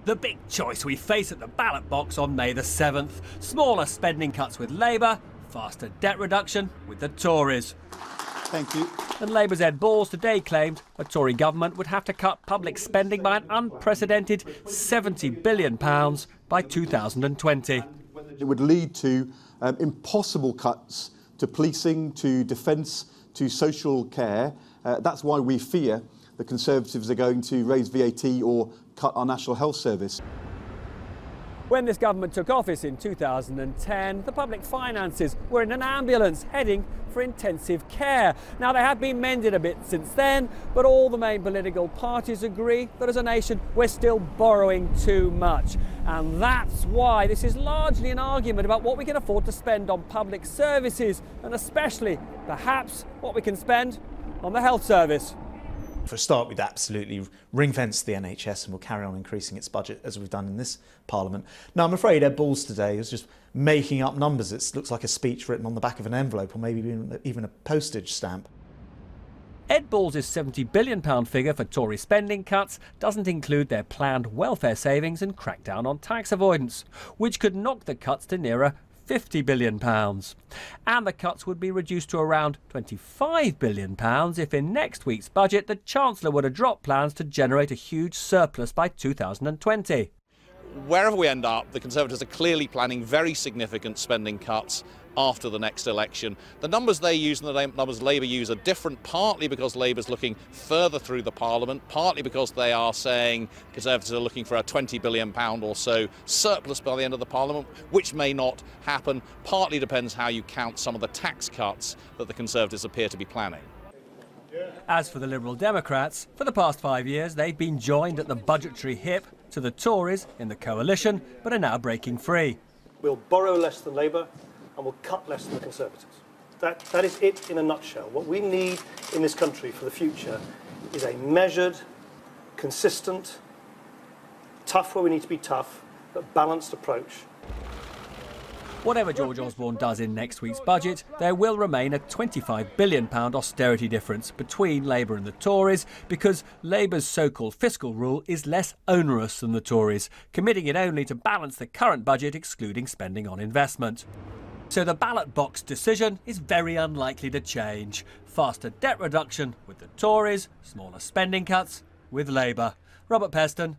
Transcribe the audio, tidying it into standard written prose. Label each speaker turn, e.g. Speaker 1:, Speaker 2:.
Speaker 1: The big choice we face at the ballot box on May the 7th. Smaller spending cuts with Labour, faster debt reduction with the Tories.
Speaker 2: Thank you.
Speaker 1: And Labour's Ed Balls today claimed a Tory government would have to cut public spending by an unprecedented £70 billion by 2020.
Speaker 2: It would lead to impossible cuts to policing, to defence, to social care. That's why we fear the Conservatives are going to raise VAT or cut our National Health Service.
Speaker 1: When this government took office in 2010, the public finances were in an ambulance heading for intensive care. Now, they have been mended a bit since then, but all the main political parties agree that as a nation, we're still borrowing too much. And that's why this is largely an argument about what we can afford to spend on public services, and especially, perhaps, what we can spend on the health service.
Speaker 3: For a start, we'd absolutely ring-fence the NHS and we'll carry on increasing its budget as we've done in this Parliament. Now, I'm afraid Ed Balls today is just making up numbers. It looks like a speech written on the back of an envelope or maybe even a postage stamp.
Speaker 1: Ed Balls' £70 billion figure for Tory spending cuts doesn't include their planned welfare savings and crackdown on tax avoidance, which could knock the cuts to nearer £50 billion. And the cuts would be reduced to around £25 billion if in next week's budget the Chancellor would have dropped plans to generate a huge surplus by 2020.
Speaker 4: Wherever we end up, the Conservatives are clearly planning very significant spending cuts after the next election. The numbers they use and the numbers Labour use are different, partly because Labour's looking further through the Parliament, partly because they are saying Conservatives are looking for a £20 billion or so surplus by the end of the Parliament, which may not happen. Partly depends how you count some of the tax cuts that the Conservatives appear to be planning.
Speaker 1: As for the Liberal Democrats, for the past 5 years they've been joined at the budgetary hip to the Tories in the coalition, but are now breaking free.
Speaker 5: We'll borrow less than Labour and we'll cut less than the Conservatives. That is it in a nutshell. What we need in this country for the future is a measured, consistent, tough where we need to be tough, but balanced approach.
Speaker 1: Whatever George Osborne does in next week's budget, there will remain a £25 billion austerity difference between Labour and the Tories because Labour's so-called fiscal rule is less onerous than the Tories, committing it only to balance the current budget excluding spending on investment. So the ballot box decision is very unlikely to change. Faster debt reduction with the Tories, smaller spending cuts with Labour. Robert Peston,